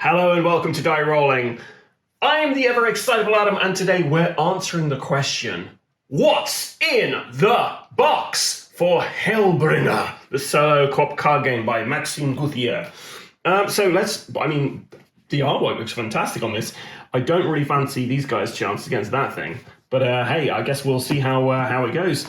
Hello and welcome to Die Rolling. I am the ever excitable Adam, and today we're answering the question, what's in the box for Hellbringer, the solo co-op card game by Maxime Gauthier. The artwork looks fantastic on this. I don't really fancy these guys' chances against that thing, but hey, I guess we'll see how it goes.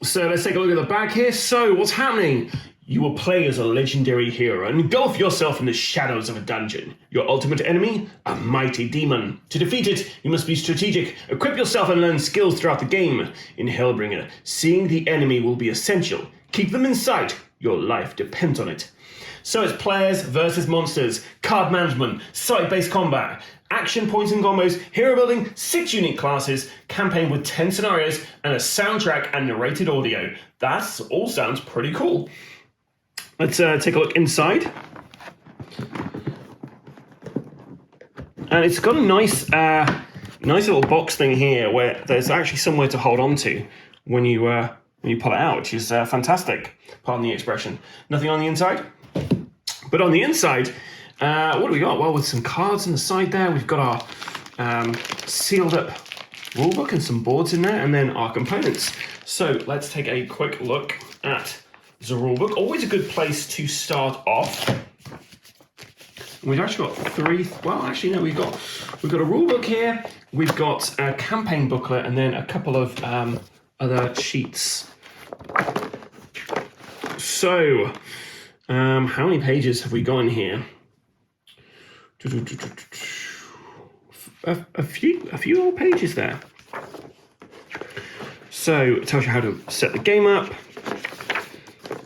So let's take a look at the back here. So what's happening? You will play as a legendary hero and engulf yourself in the shadows of a dungeon. Your ultimate enemy? A mighty demon. To defeat it, you must be strategic, equip yourself and learn skills throughout the game. In Hellbringer, seeing the enemy will be essential. Keep them in sight. Your life depends on it. So it's players versus monsters, card management, site-based combat, action points and combos, hero building, 6 unique classes, campaign with 10 scenarios, and a soundtrack and narrated audio. That all sounds pretty cool. Let's take a look inside. And it's got a nice little box thing here where there's actually somewhere to hold on to when you pull it out, which is fantastic. Pardon the expression. Nothing on the inside. But on the inside, what do we got? Well, with some cards on the side there, we've got our sealed up rulebook and some boards in there, and then our components. So let's take a quick look at the rulebook. Always a good place to start off. We've actually got three. Well, actually, no. We've got a rulebook here. We've got a campaign booklet, and then a couple of other sheets. So, how many pages have we got in here? A few old pages there. So it tells you how to set the game up,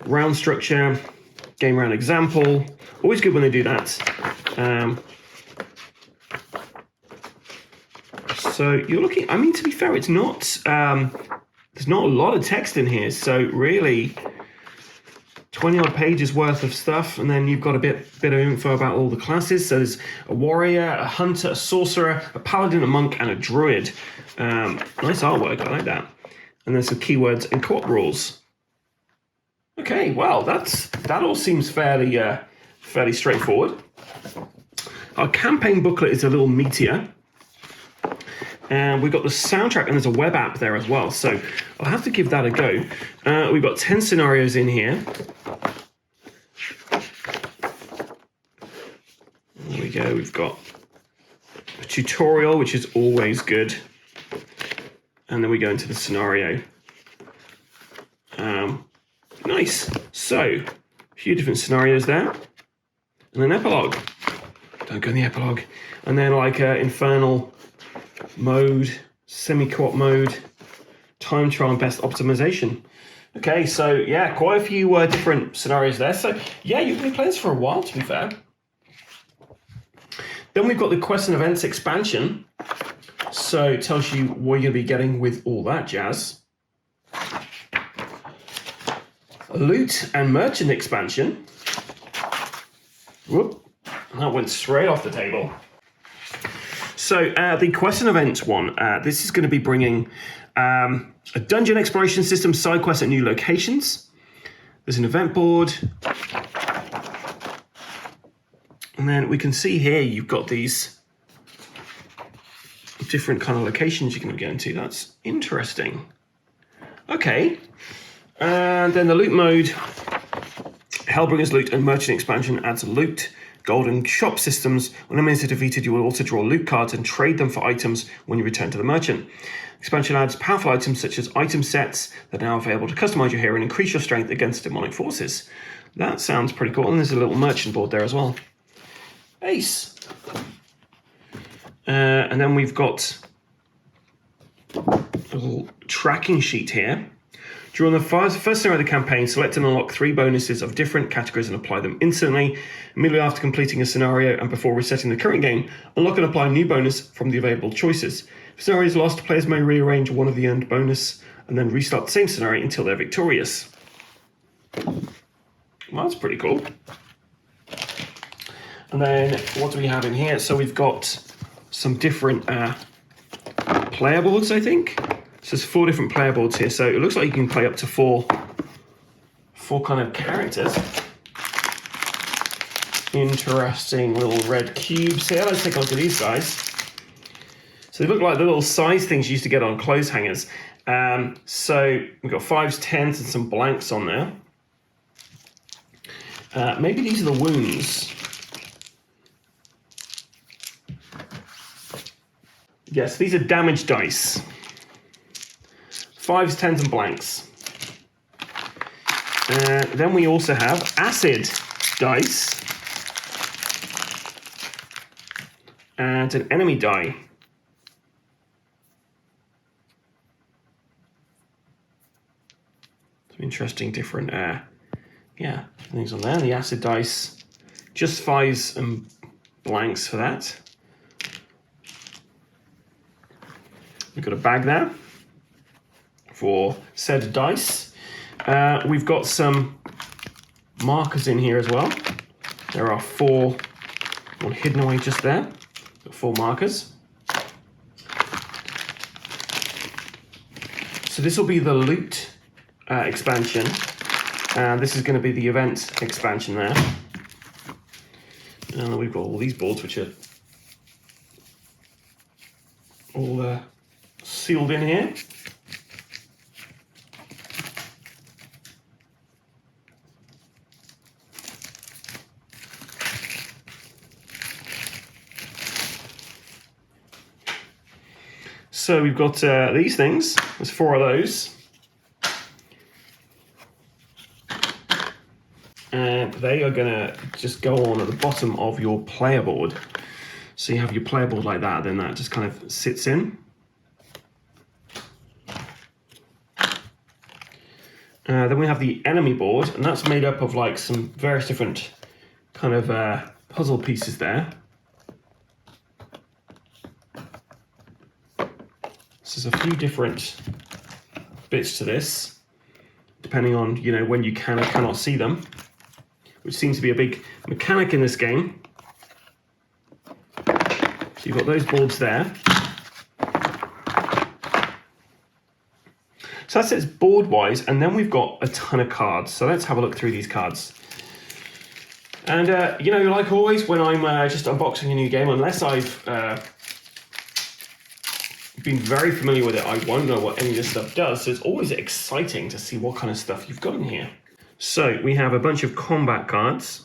round structure, game round example. Always good when they do that. So you're looking. I mean, to be fair, it's not. There's not a lot of text in here, so really 20 odd pages worth of stuff, and then you've got a bit of info about all the classes. So there's a warrior, a hunter, a sorcerer, a paladin, a monk, and a druid. Nice artwork, I like that. And then some keywords and co-op rules. Okay, well, that all seems fairly straightforward. Our campaign booklet is a little meatier. And we've got the soundtrack, and there's a web app there as well. So I'll have to give that a go. We've got 10 scenarios in here. There we go. We've got a tutorial, which is always good. And then we go into the scenario. Nice. So, a few different scenarios there. And an epilogue. Don't go in the epilogue. And then like infernal mode, semi-co-op mode, time trial and best optimization. Okay, so yeah, quite a few different scenarios there. So yeah, you can play this for a while, to be fair. Then we've got the Quests and Events expansion. So it tells you what you're going to be getting with all that jazz. A loot and merchant expansion. Whoop, that went straight off the table. So the Quest and Events one, this is going to be bringing a dungeon exploration system, side quests at new locations. There's an event board. And then we can see here you've got these different kind of locations you're going to go into. That's interesting. Okay. And then the loot mode, Hellbringer's loot and merchant expansion adds a loot, gold and shop systems. When enemies are defeated, you will also draw loot cards and trade them for items when you return to the merchant. Expansion adds powerful items such as item sets that are now available to customize your hero and increase your strength against demonic forces. That sounds pretty cool. And there's a little merchant board there as well. Ace. And then we've got a little tracking sheet here. During the first scenario of the campaign, select and unlock 3 bonuses of different categories and apply them instantly. Immediately after completing a scenario and before resetting the current game, unlock and apply a new bonus from the available choices. If scenario is lost, players may rearrange one of the earned bonus and then restart the same scenario until they're victorious. Well, that's pretty cool. And then what do we have in here? So we've got some different player boards, I think. So there's 4 different player boards here. So it looks like you can play up to four kind of characters. interesting little red cubes here. Let's take a look at these guys. So they look like the little size things you used to get on clothes hangers. So we've got 5s, 10s, and some blanks on there. Maybe these are the wounds. Yes, these are damage dice. 5s, 10s, and blanks. Then we also have acid dice and an enemy die. Some interesting different things on there. The acid dice, just 5s and blanks for that. We've got a bag there for said dice. We've got some markers in here as well. There are 4, one hidden away just there. Got 4 markers. So this will be the loot expansion. And this is going to be the event expansion there. And we've got all these boards which are all sealed in here. So we've got these things. There's 4 of those. And they are going to just go on at the bottom of your player board. So you have your player board like that, then that just kind of sits in. Then we have the enemy board, and that's made up of like some various different kind of puzzle pieces there. So there's a few different bits to this, depending on, you know, when you can or cannot see them, which seems to be a big mechanic in this game. So you've got those boards there. So that's it board-wise, and then we've got a ton of cards. So let's have a look through these cards. And, you know, like always, when I'm just unboxing a new game, unless I've been very familiar with it, I won't know what any of this stuff does. So it's always exciting to see what kind of stuff you've got in here. So we have a bunch of combat cards,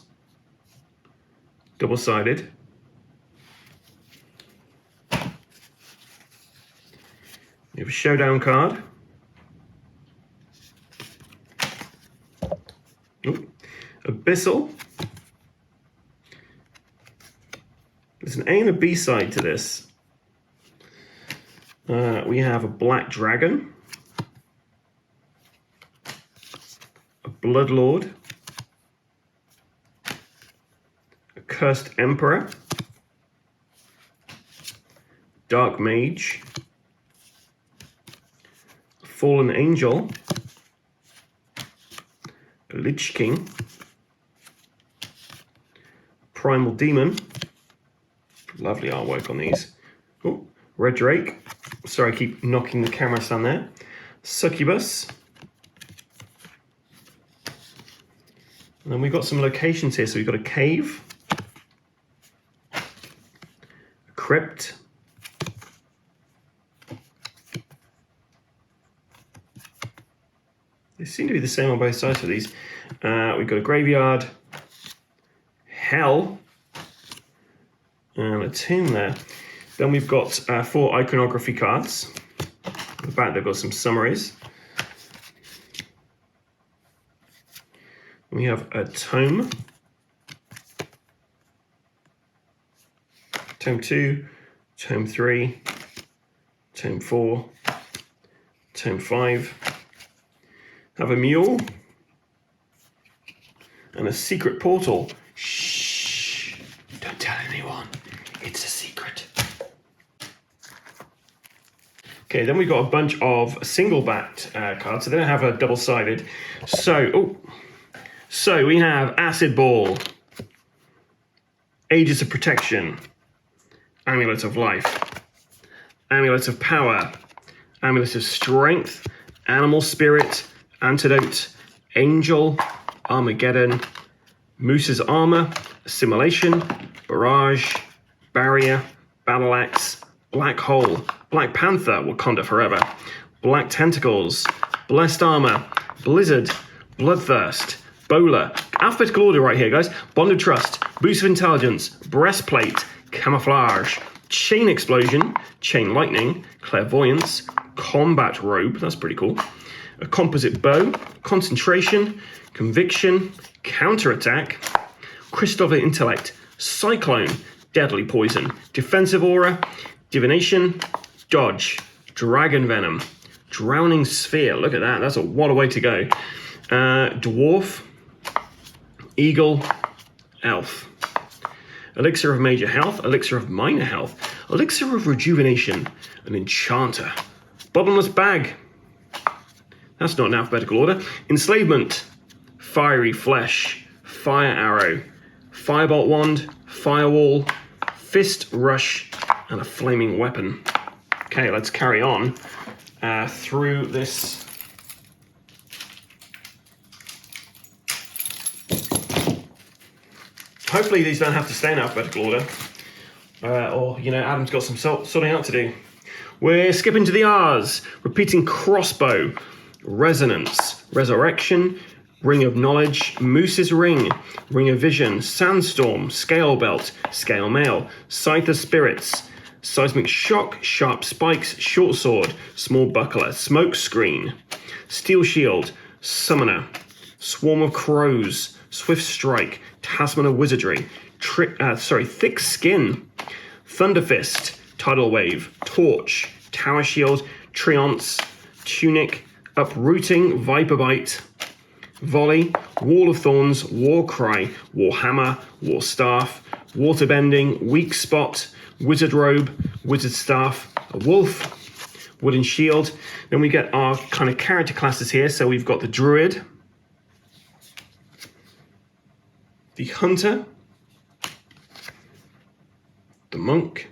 double-sided. We have a showdown card. Abyssal. There's an A and a B side to this. We have a black dragon, a bloodlord, a cursed emperor, dark mage, a fallen angel, a lich king, primal demon. Lovely artwork on these. Oh, red drake. Sorry, I keep knocking the camera stand there. Succubus. And then we've got some locations here. So we've got a cave, a crypt, they seem to be the same on both sides for these. We've got a graveyard, hell, and a tomb there. Then we've got 4 iconography cards. At the back they've got some summaries. We have a tome. Tome 2, Tome 3, Tome 4, Tome 5. Have a mule. And a secret portal. Shh! Don't tell anyone. It's a secret. Okay, then we've got a bunch of single-backed cards, so they don't have a double-sided. So we have Acid Ball, Aegis of Protection, Amulet of Life, Amulet of Power, Amulet of Strength, Animal Spirit, Antidote, Angel, Armageddon, Moose's armor, assimilation, barrage, barrier, battle axe, black hole, Black Panther, Wakanda forever, black tentacles, blessed armor, blizzard, bloodthirst, bowler, alphabetical order right here, guys. Bond of trust, boost of intelligence, breastplate, camouflage, chain explosion, chain lightning, clairvoyance, combat robe, that's pretty cool, a composite bow, concentration, conviction, counterattack, crystal of intellect, cyclone, deadly poison, defensive aura, divination, dodge, dragon venom, drowning sphere, look at that, what a way to go, dwarf, eagle, elf, elixir of major health, elixir of minor health, elixir of rejuvenation, an enchanter, bottomless bag, that's not in alphabetical order, enslavement, fiery flesh, fire arrow, firebolt wand, firewall, fist rush, and a flaming weapon. Okay, let's carry on through this. Hopefully these don't have to stay in alphabetical order. Or, Adam's got some sorting out to do. We're skipping to the R's. Repeating crossbow, resonance, resurrection, ring of knowledge, moose's ring, ring of vision, sandstorm, scale belt, scale mail, scythe of spirits, seismic shock, sharp spikes, short sword, small buckler, smoke screen, steel shield, summoner, swarm of crows, swift strike, talisman of wizardry, thick skin, thunder fist, tidal wave, torch, tower shield, treants, tunic, uprooting, viper bite, volley, wall of thorns, war cry, war hammer, war staff, water bending, weak spot, wizard robe, wizard staff, a wolf, wooden shield. Then we get our kind of character classes here. So we've got the druid, the hunter, the monk,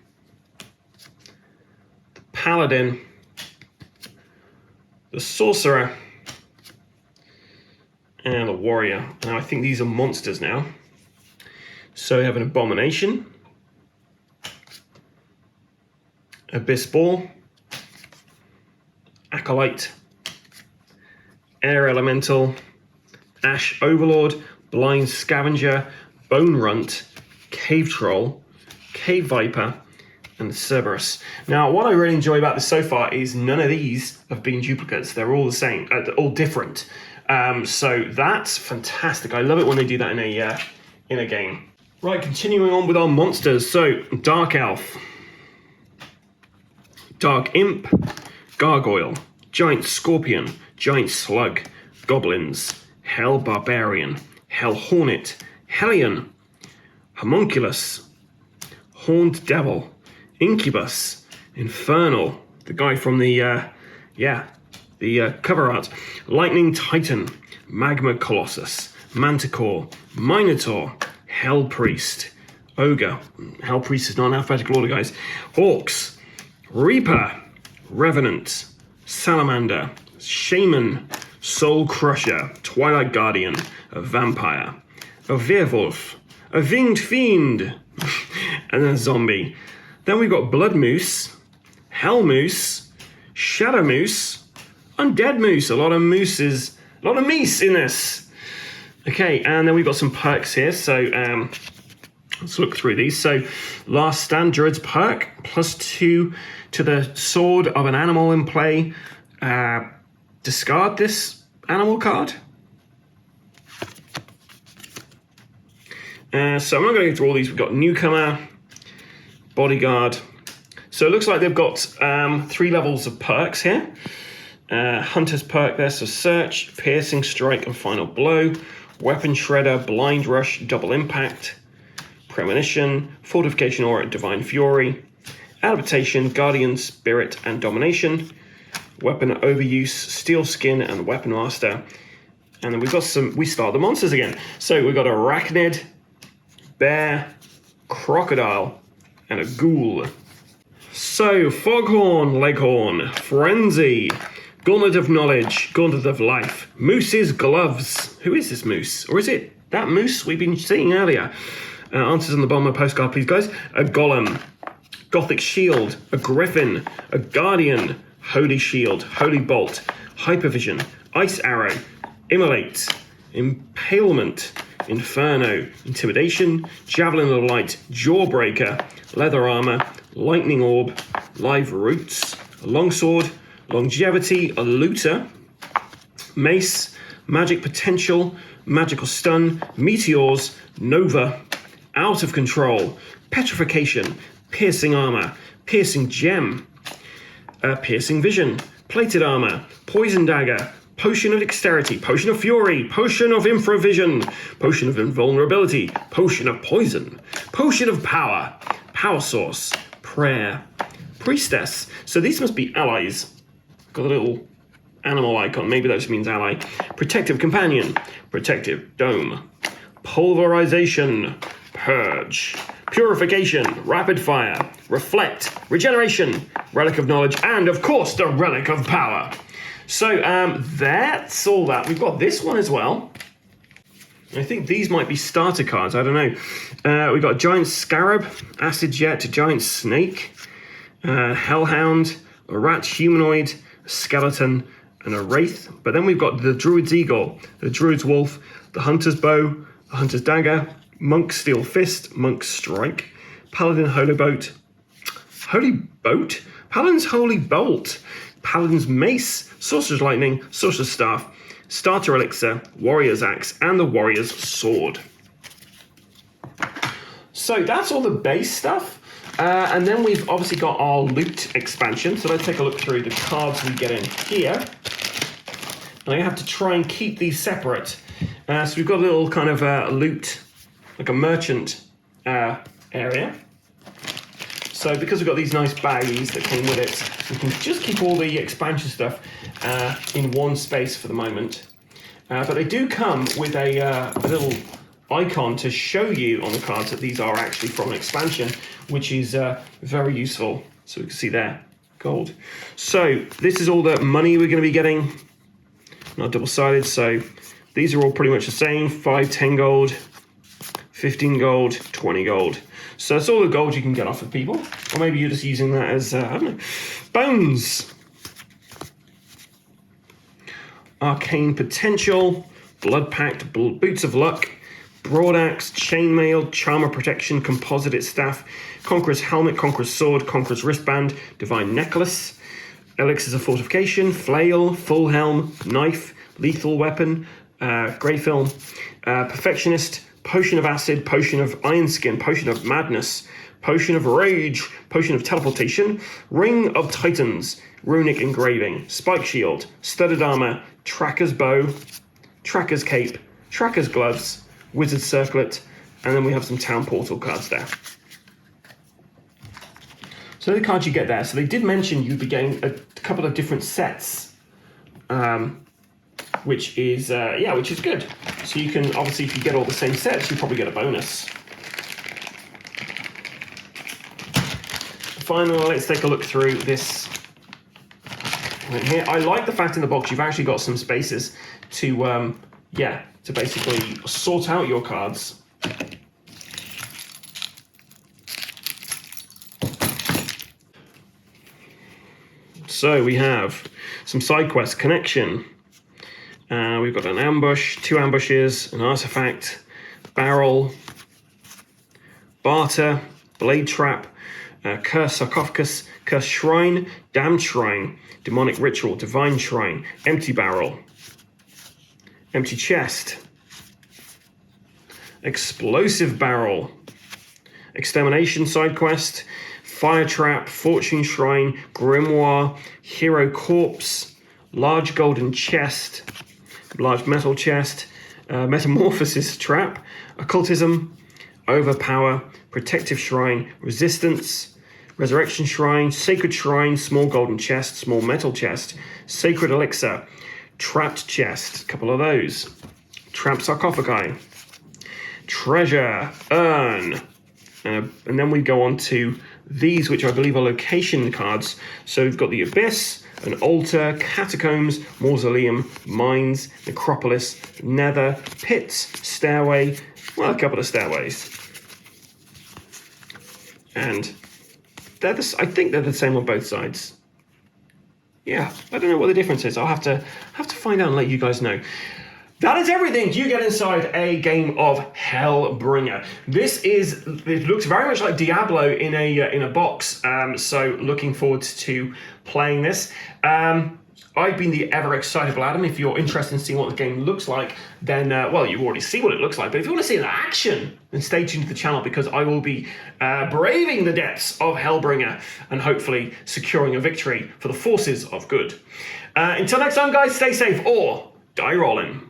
the paladin, the sorcerer, and a warrior. Now I think these are monsters now. So we have an abomination, abyss ball, acolyte, air elemental, ash overlord, blind scavenger, bone runt, cave troll, cave viper, and Cerberus. Now, what I really enjoy about this so far is none of these have been duplicates. They're all the same, all different. So that's fantastic. I love it when they do that in a game. Right, continuing on with our monsters. So, Dark Elf, Dark Imp, Gargoyle, Giant Scorpion, Giant Slug, Goblins, Hell Barbarian, Hell Hornet, Hellion, Homunculus, Horned Devil, Incubus, Infernal, the guy from the cover art, Lightning Titan, Magma Colossus, Manticore, Minotaur, Hell Priest, Ogre, Hell Priest is not in alphabetical order, guys, Hawks, Reaper, Revenant, Salamander, Shaman, Soul Crusher, Twilight Guardian, a Vampire, a Werewolf, a Winged Fiend, and a Zombie. Then we've got Blood Moose, Hell Moose, Shadow Moose, Undead Moose. A lot of mooses, a lot of meese in this. Okay, and then we've got some perks here. So let's look through these. So Last Stand, Druid's perk, +2 to the sword of an animal in play. Discard this animal card. So I'm not going to go through all these. We've got Newcomer, Bodyguard. So it looks like they've got 3 levels of perks here. Hunter's perk there, so Search, Piercing Strike, and Final Blow. Weapon Shredder, Blind Rush, Double Impact, Premonition, Fortification Aura, Divine Fury, Adaptation, Guardian Spirit, and Domination. Weapon Overuse, Steel Skin, and Weapon Master. And then we've got we start the monsters again. So we've got Arachnid, Bear, Crocodile, and a Ghoul. So, Foghorn, Leghorn, Frenzy, Gauntlet of Knowledge, Gauntlet of Life, Moose's Gloves. Who is this moose? Or is it that moose we've been seeing earlier. Answers on the bottom of the postcard, please, guys. A golem, Gothic shield, a griffin, a guardian, holy shield, holy bolt, hypervision, ice arrow, immolate, impalement, inferno, intimidation, javelin of light, jawbreaker, leather armor, lightning orb, live roots, a longsword, longevity, a looter, mace, magic potential, magical stun, meteors, nova, out of control, petrification, piercing armor, piercing gem, piercing vision, plated armor, poison dagger, potion of dexterity, potion of fury, potion of infravision, potion of invulnerability, potion of poison, potion of power, power source, prayer, priestess. So these must be allies. Got a little animal icon, maybe that just means ally. Protective companion, protective dome, pulverization, purge, purification, rapid fire, reflect, regeneration, relic of knowledge, and of course the relic of power. So that's all that. We've got this one as well. I think these might be starter cards, I don't know. We've got giant scarab, acid jet, giant snake, hellhound, a rat humanoid, a skeleton, and a wraith. But then we've got the druid's eagle, the druid's wolf, the hunter's bow, the hunter's dagger, monk's steel fist, monk's strike, paladin holy boat, paladin's holy bolt, paladin's mace, sorcerer's lightning, sorcerer's staff, starter elixir, warrior's axe, and the warrior's sword. So that's all the base stuff. And then we've obviously got our loot expansion. So let's take a look through the cards we get in here. And I have to try and keep these separate. So we've got a little kind of loot, like a merchant area. So because we've got these nice baggies that came with it, we can just keep all the expansion stuff in one space for the moment. But they do come with a little icon to show you on the cards that these are actually from an expansion, which is very useful. So we can see there, gold. So this is all the money we're going to be getting. Not double-sided, so these are all pretty much the same. 5, 10 gold, 15 gold, 20 gold. So that's all the gold you can get off of people. Or maybe you're just using that as, I don't know, bones. Arcane potential, blood pact, boots of luck, broad axe, chainmail, charmer protection, composite staff, conqueror's helmet, conqueror's sword, conqueror's wristband, divine necklace, elixirs of fortification, flail, full helm, knife, lethal weapon, grey film, perfectionist, potion of acid, potion of iron skin, potion of madness, potion of rage, potion of teleportation, ring of titans, runic engraving, spike shield, studded armor, tracker's bow, tracker's cape, tracker's gloves, wizard circlet, and then we have some town portal cards there. So the cards you get there. So they did mention you'd be getting a couple of different sets, which is good. So you can, obviously, if you get all the same sets, you probably get a bonus. Finally, let's take a look through this right here. I like the fact in the box you've actually got some spaces to, to basically sort out your cards. So we have some side quests, connection. We've got an ambush, 2 ambushes, an artifact, barrel, barter, blade trap, curse sarcophagus, curse shrine, damned shrine, demonic ritual, divine shrine, empty barrel, empty chest, explosive barrel, extermination side quest, fire trap, fortune shrine, grimoire, hero corpse, large golden chest, large metal chest, metamorphosis trap, occultism, overpower, protective shrine, resistance, resurrection shrine, sacred shrine, small golden chest, small metal chest, sacred elixir, trapped chest, a couple of those, trapped sarcophagi, treasure, urn, and then we go on to these, which I believe are location cards. So we've got the Abyss, an altar, catacombs, mausoleum, mines, necropolis, nether, pits, stairway, well, a couple of stairways. And I think they're the same on both sides. Yeah, I don't know what the difference is. I'll have to find out and let you guys know. That is everything you get inside a game of Hellbringer. It looks very much like Diablo in a box. So looking forward to playing this. I've been the ever excitable Adam. If you're interested in seeing what the game looks like, then well, you already see what it looks like. But if you want to see it in action, then stay tuned to the channel, because I will be braving the depths of Hellbringer and hopefully securing a victory for the forces of good. Until next time, guys, stay safe or die rolling.